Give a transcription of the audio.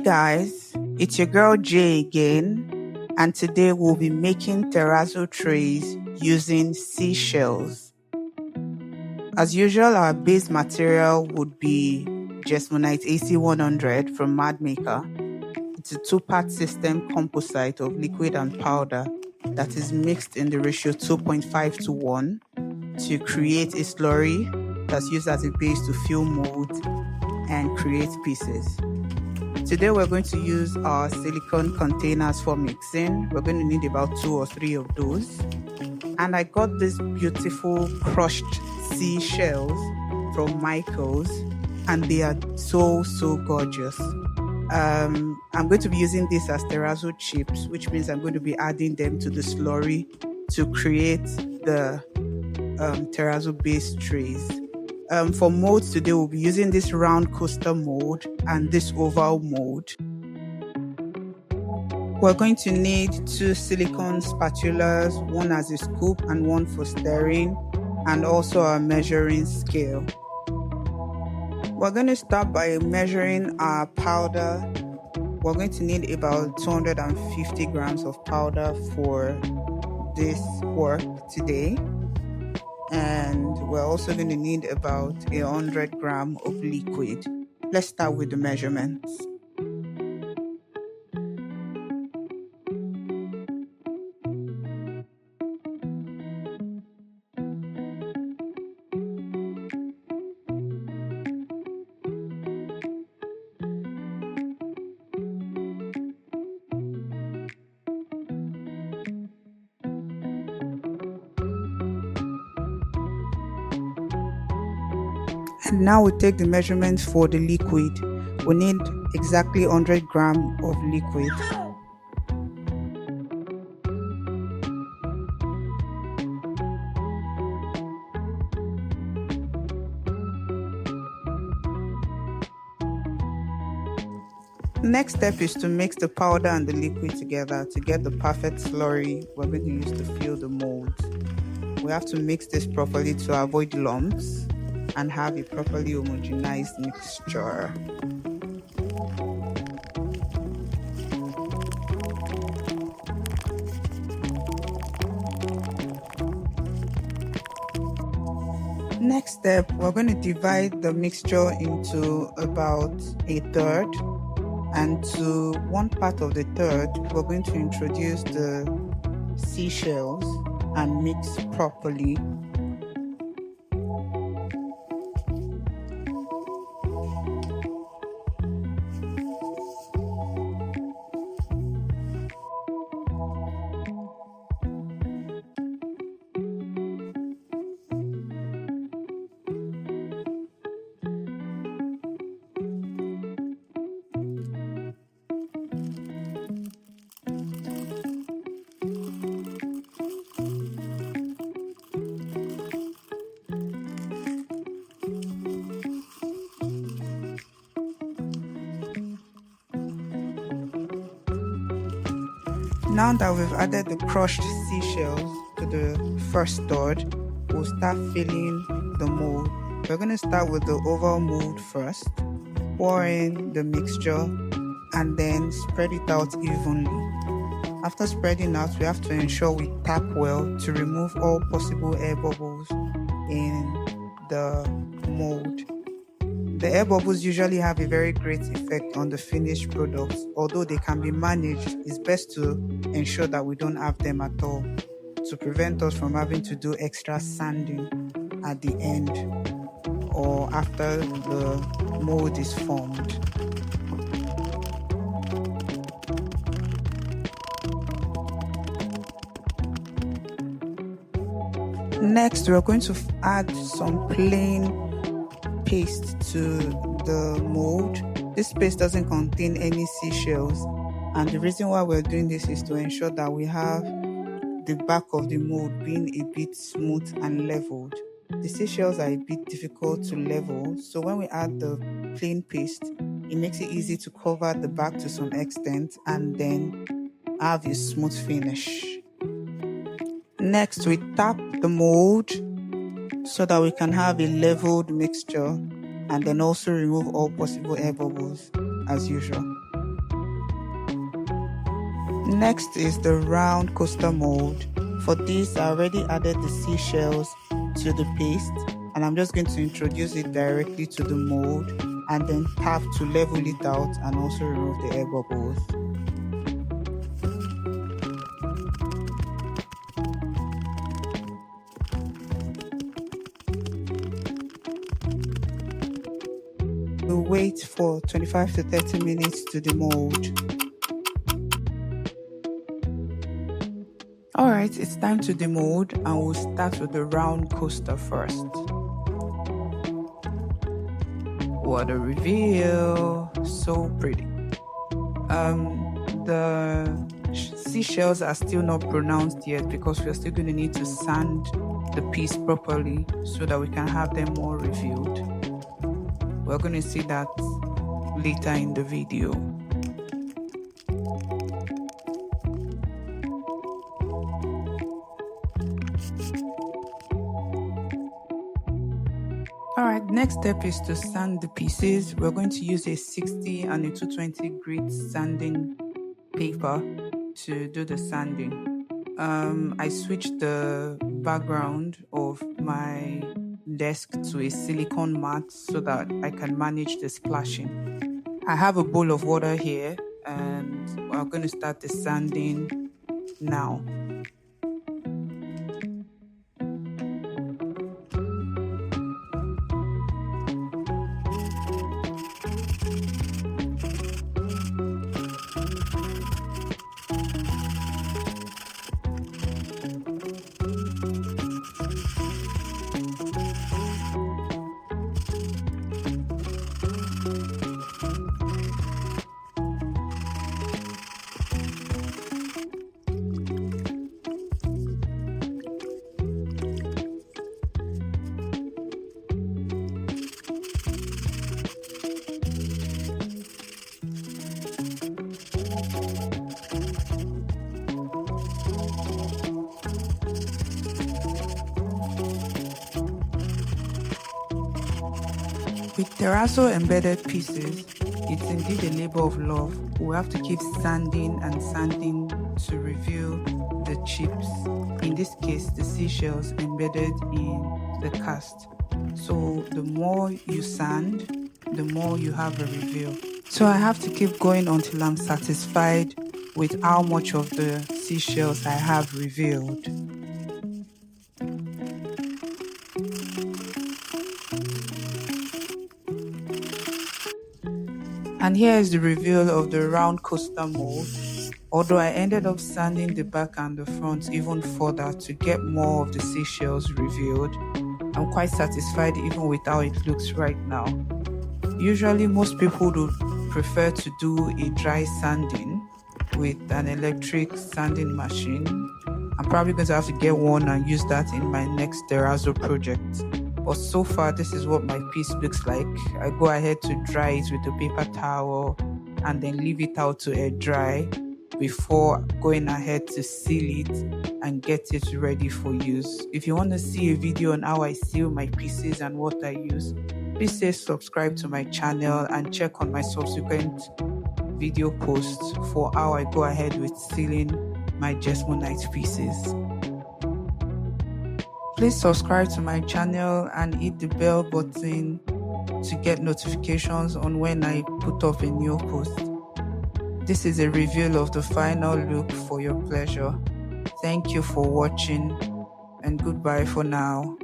guys, it's your girl Jay again, and today we'll be making terrazzo trays using seashells. As usual, our base material would be Jesmonite AC100 from Madmaker. It's a two-part system composite of liquid and powder that is mixed in the ratio 2.5 to 1 to create a slurry that's used as a base to fill molds and create pieces. Today we're going to use our silicone containers for mixing. We're going to need about 2 or 3 of those. And I got this beautiful crushed seashells from Michael's, and they are so gorgeous. I'm going to be using this as terrazzo chips, which means I'm going to be adding them to the slurry to create the terrazzo base trays. For molds today, we'll be using this round coaster mold and this oval mold. We're going to need 2 silicone spatulas, one as a scoop and one for stirring, and also a measuring scale. We're going to start by measuring our powder. We're going to need about 250 grams of powder for this work today. And we're also going to need about 100 grams of liquid. Let's start with the measurements. And now we take the measurements for the liquid. We need exactly 100 grams of liquid. Next step is to mix the powder and the liquid together to get the perfect slurry we're going to use to fill the mold. We have to mix this properly to avoid lumps and have a properly homogenized mixture. Next step, we're going to divide the mixture into about a third, and to one part of the third, we're going to introduce the seashells and mix properly. Now that we've added the crushed seashells to the first third, we'll start filling the mold. We're going to start with the oval mold first, pour in the mixture, and then spread it out evenly. After spreading out, we have to ensure we tap well to remove all possible air bubbles in the mold. The air bubbles usually have a very great effect on the finished products. Although they can be managed, it's best to ensure that we don't have them at all to prevent us from having to do extra sanding at the end or after the mold is formed. Next, we're going to add some plain paste to the mold. This paste doesn't contain any seashells, and the reason why we're doing this is to ensure that we have the back of the mold being a bit smooth and leveled. The seashells are a bit difficult to level, so when we add the plain paste, it makes it easy to cover the back to some extent and then have a smooth finish. Next, we tap the mold so that we can have a leveled mixture and then also remove all possible air bubbles as usual. Next is the round coaster mold. For this, I already added the seashells to the paste, and I'm just going to introduce it directly to the mold and then tap to level it out and also remove the air bubbles. We'll wait for 25 to 30 minutes to demold. Alright, it's time to demold, and we'll start with the round coaster first. What a reveal! So pretty. The seashells are still not pronounced yet because we're still going to need to sand the piece properly so that we can have them more revealed. We're going to see that later in the video. Alright, next step is to sand the pieces. We're going to use a 60 and a 220 grit sanding paper to do the sanding. I switched the background of my desk to a silicone mat so that I can manage the splashing. I have a bowl of water here and we're going to start the sanding now. With terrazzo embedded pieces, it's indeed a labor of love. We have to keep sanding and sanding to reveal the chips. In this case, the seashells embedded in the cast. So the more you sand, the more you have a reveal. So I have to keep going until I'm satisfied with how much of the seashells I have revealed. And here is the reveal of the round coaster mold. Although I ended up sanding the back and the front even further to get more of the seashells revealed, I'm quite satisfied even with how it looks right now. Usually most people would prefer to do a dry sanding with an electric sanding machine. I'm probably going to have to get one and use that in my next terrazzo project. But so far, this is what my piece looks like. I go ahead to dry it with a paper towel and then leave it out to air dry before going ahead to seal it and get it ready for use. If you want to see a video on how I seal my pieces and what I use, please say subscribe to my channel and check on my subsequent video posts for how I go ahead with sealing my Jesmonite pieces. Please subscribe to my channel and hit the bell button to get notifications on when I put up a new post. This is a reveal of the final look for your pleasure. Thank you for watching and goodbye for now.